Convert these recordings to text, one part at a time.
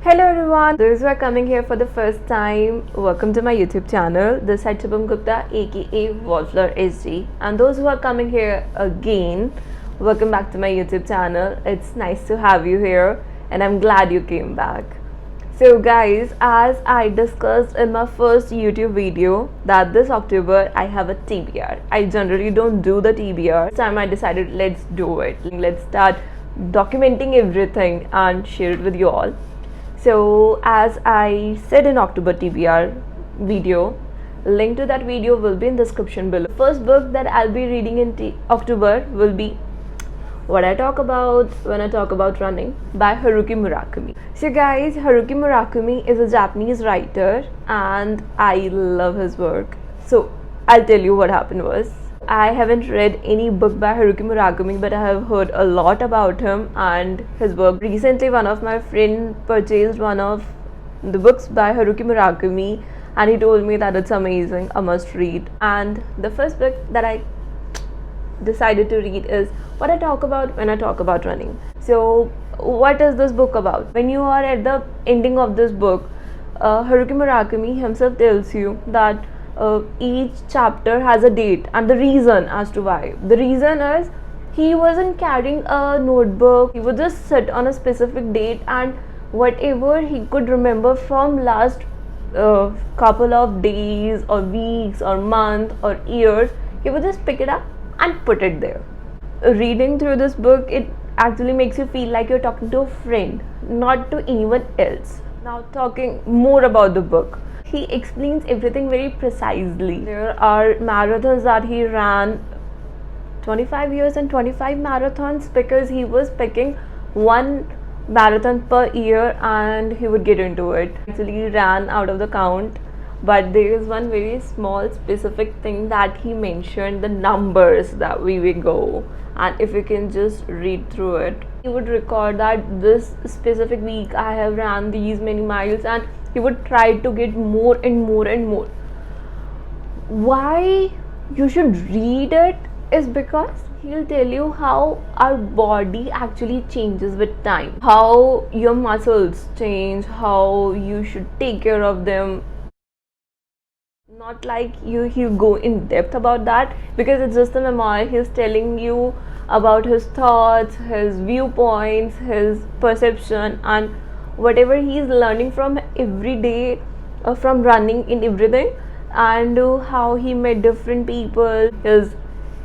Hello everyone, those who are coming here for the first time, welcome to my YouTube channel. This is Shubham Gupta aka Wolfler SG, and those who are coming here again, welcome back to my YouTube channel. It's nice to have you here and I'm glad you came back. So guys, as I discussed in my first YouTube video that this October I have a TBR. I generally don't do the TBR. This time I decided let's do it. Let's start documenting everything and share it with you all. So as I said in October TBR video, link to that video will be in description below. First book that I'll be reading in October will be What I Talk About When I Talk About Running by Haruki Murakami. So guys, Haruki Murakami is a Japanese writer and I love his work. So I'll tell you what happened was, I haven't read any book by Haruki Murakami, but I have heard a lot about him and his work. Recently, one of my friends purchased one of the books by Haruki Murakami and he told me that it's amazing, a must read. And the first book that I decided to read is What I Talk About When I Talk About Running. So, what is this book about? When you are at the ending of this book, Haruki Murakami himself tells you that each chapter has a date and the reason as to why. The reason is he wasn't carrying a notebook, he would just sit on a specific date and whatever he could remember from last couple of days or weeks or month or years, he would just pick it up and put it there. Reading through this book, it actually makes you feel like you're talking to a friend, not to anyone else. Now talking more about the book, he explains everything very precisely. There are marathons that he ran 25 years and 25 marathons because he was picking one marathon per year and he would get into it. Actually he ran out of the count, but there is one very small specific thing that he mentioned, the numbers that we will go, and if you can just read through it, he would record that this specific week I have ran these many miles, and he would try to get more and more and more. Why you should read it is because he'll tell you how our body actually changes with time, how your muscles change, how you should take care of them. Not like he'll go in depth about that because it's just a memoir. He's telling you about his thoughts, his viewpoints, his perception, and whatever he's learning from every day, from running in everything, and how he met different people, his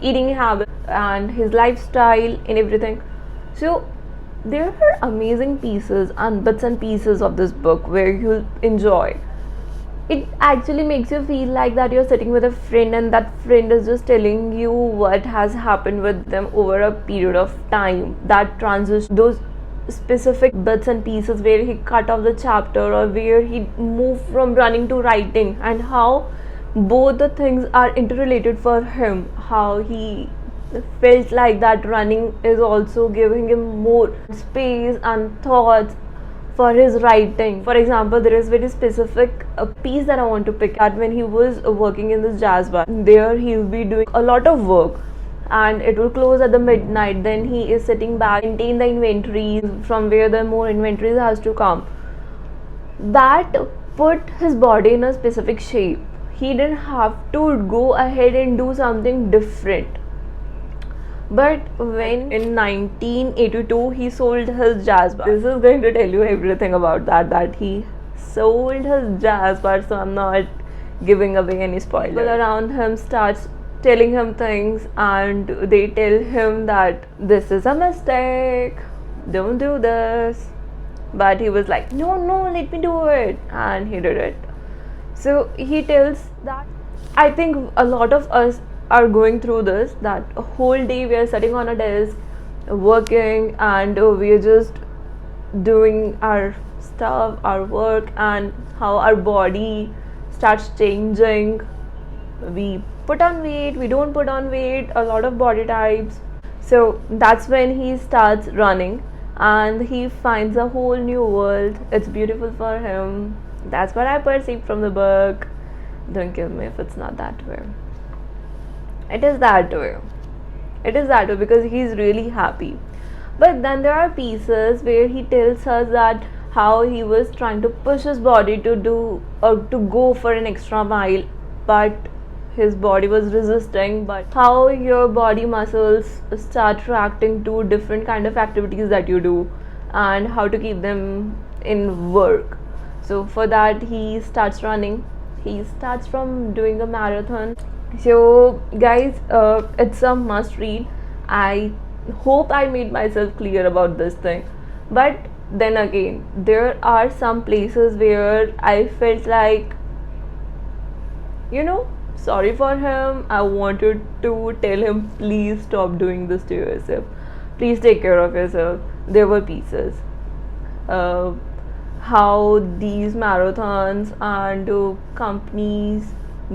eating habits and his lifestyle and everything. So there are amazing pieces and bits and pieces of this book where you'll enjoy. It actually makes you feel like that you're sitting with a friend and that friend is just telling you what has happened with them over a period of time. That transition, those specific bits and pieces where he cut off the chapter or where he moved from running to writing, and how both the things are interrelated for him, how he felt like that running is also giving him more space and thoughts for his writing. For example, there is very specific piece that I want to pick at when he was working in this jazz bar. There he'll be doing a lot of work and it will close at the midnight. Then he is sitting back, maintain the inventories from where the more inventories has to come. That put his body in a specific shape. He didn't have to go ahead and do something different. But when in 1982 he sold his jazz bar, this is going to tell you everything about that he sold his jazz bar, so I'm not giving away any spoilers. People around him starts telling him things and they tell him that this is a mistake, don't do this, but he was like, no, let me do it, and he did it. So he tells that I think a lot of us are going through this, that a whole day we are sitting on a desk working and we are just doing our stuff, our work, and how our body starts changing. We put on weight, we don't put on weight, a lot of body types. So that's when he starts running and he finds a whole new world. It's beautiful for him. That's what I perceived from the book. Don't kill me if it's not that way. It is that way. It is that way because he's really happy. But then there are pieces where he tells us that how he was trying to push his body to do or to go for an extra mile, but his body was resisting. But how your body muscles start reacting to different kind of activities that you do, and how to keep them in work. So for that he starts running. He starts from doing a marathon. So guys, it's a must read. I hope I made myself clear about this thing. But then again, there are some places where I felt like, sorry for him. I wanted to tell him, please stop doing this to yourself. Please take care of yourself. There were pieces. How these marathons and companies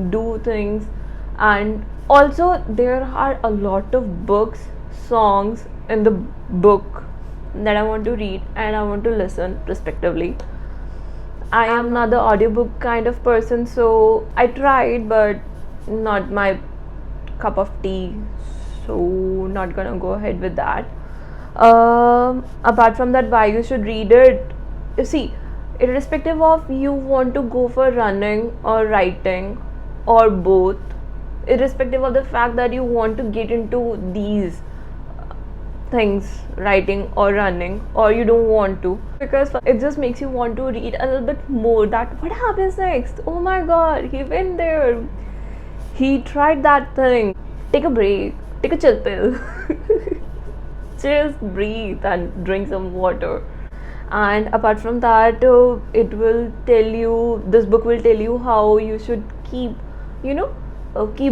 do things, and also there are a lot of books, songs in the book that I want to read and I want to listen respectively. I am not the audiobook kind of person, so I tried, but not my cup of tea, so not gonna go ahead with that. Apart from that, why you should read it? You see, irrespective of you want to go for running or writing or both, irrespective of the fact that you want to get into these things, writing or running, or you don't want to, because it just makes you want to read a little bit more, that what happens next, oh my god, he went there, he tried that thing. Take a break, take a chill pill. Just breathe and drink some water. And apart from that, this book will tell you how you should keep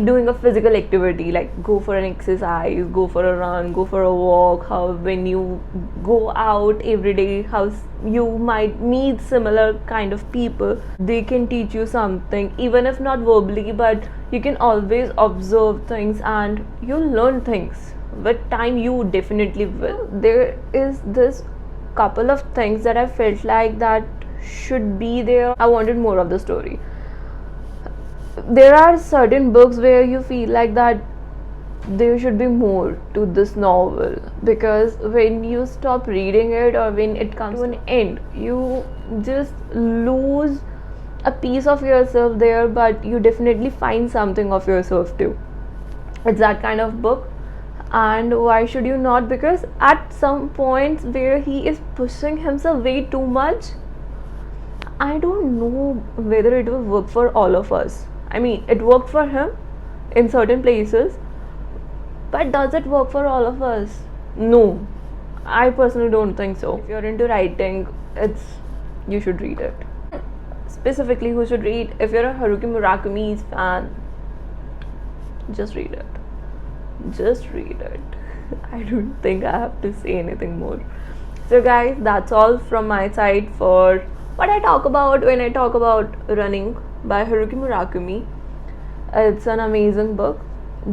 doing a physical activity, like go for an exercise, go for a run, go for a walk. How when you go out every day, how you might meet similar kind of people. They can teach you something, even if not verbally, but you can always observe things and you'll learn things. With time you definitely will. There is this couple of things that I felt like that should be there. I wanted more of the story. There are certain books where you feel like that there should be more to this novel, because when you stop reading it or when it comes to an end, you just lose a piece of yourself there, but you definitely find something of yourself too. It's that kind of book. And why should you not? Because at some points where he is pushing himself way too much, I don't know whether it will work for all of us. I mean, it worked for him in certain places, but does it work for all of us? No, I personally don't think so. If you're into writing, you should read it. Specifically, who should read? If you're a Haruki Murakami's fan, just read it. Just read it. I don't think I have to say anything more. So guys, that's all from my side for what I talk about when I talk about Running by Haruki Murakami. It's an amazing book.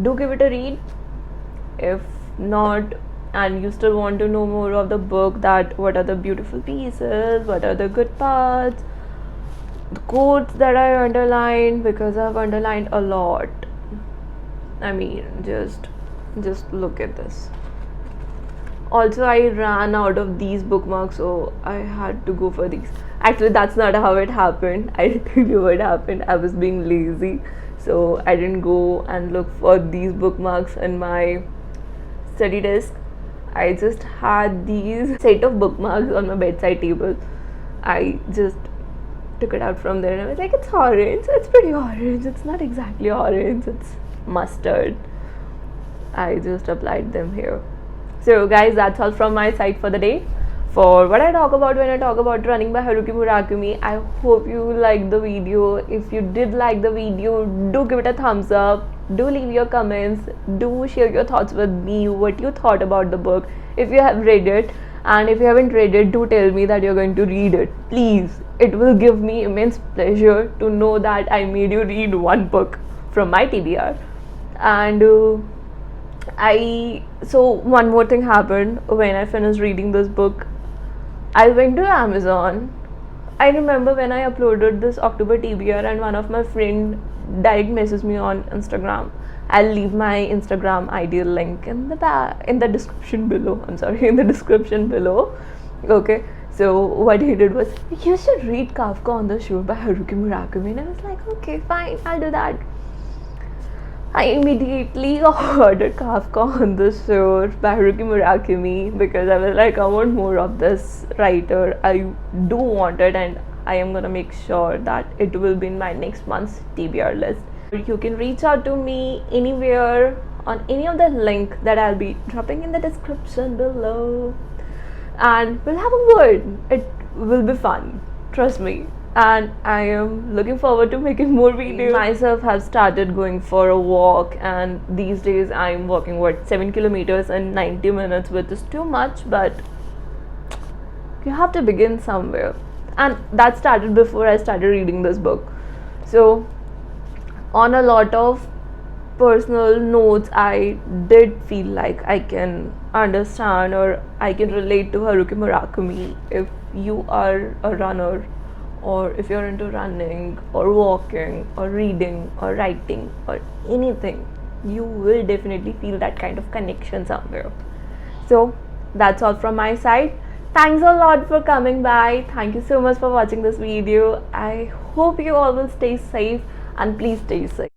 Do give it a read. If not, and you still want to know more of the book, that what are the beautiful pieces, what are the good parts, the quotes that I underlined, because I've underlined a lot. I mean, just look at this. Also, I ran out of these bookmarks, so I had to go for these. Actually, that's not how it happened. I didn't tell you what happened. I was being lazy, so I didn't go and look for these bookmarks in my study desk. I just had these set of bookmarks on my bedside table. I just took it out from there and I was like, it's orange. It's pretty orange. It's not exactly orange. It's mustard. I just applied them here. So guys, that's all from my side for the day. For what I talk about when I talk about Running by Haruki Murakami, I hope you liked the video. If you did like the video, do give it a thumbs up. Do leave your comments. Do share your thoughts with me, what you thought about the book. If you have read it, and if you haven't read it, do tell me that you're going to read it. Please, it will give me immense pleasure to know that I made you read one book from my TBR. And one more thing happened when I finished reading this book. I went to Amazon. I remember when I uploaded this October TBR and one of my friend direct messaged me on Instagram. I'll leave my Instagram ID link in the description below. In the description below. Okay. So what he did was, you should read Kafka on the Shore by Haruki Murakami, and I was like, okay, fine, I'll do that. I immediately ordered Kafka on the Shore by Haruki Murakami because I was like, I want more of this writer. I do want it, and I am gonna make sure that it will be in my next month's TBR list. You can reach out to me anywhere on any of the link that I'll be dropping in the description below, and we'll have a word. It will be fun, trust me. And I am looking forward to making more videos. Myself have started going for a walk, and these days I'm walking 7 kilometers in 90 minutes, which is too much, but you have to begin somewhere, and that started before I started reading this book. So on a lot of personal notes, I did feel like I can understand or I can relate to Haruki Murakami. If you are a runner, or if you're into running or walking or reading or writing or anything, you will definitely feel that kind of connection somewhere. So that's all from my side. Thanks a lot for coming by. Thank you so much for watching this video. I hope you all will stay safe, and please stay safe.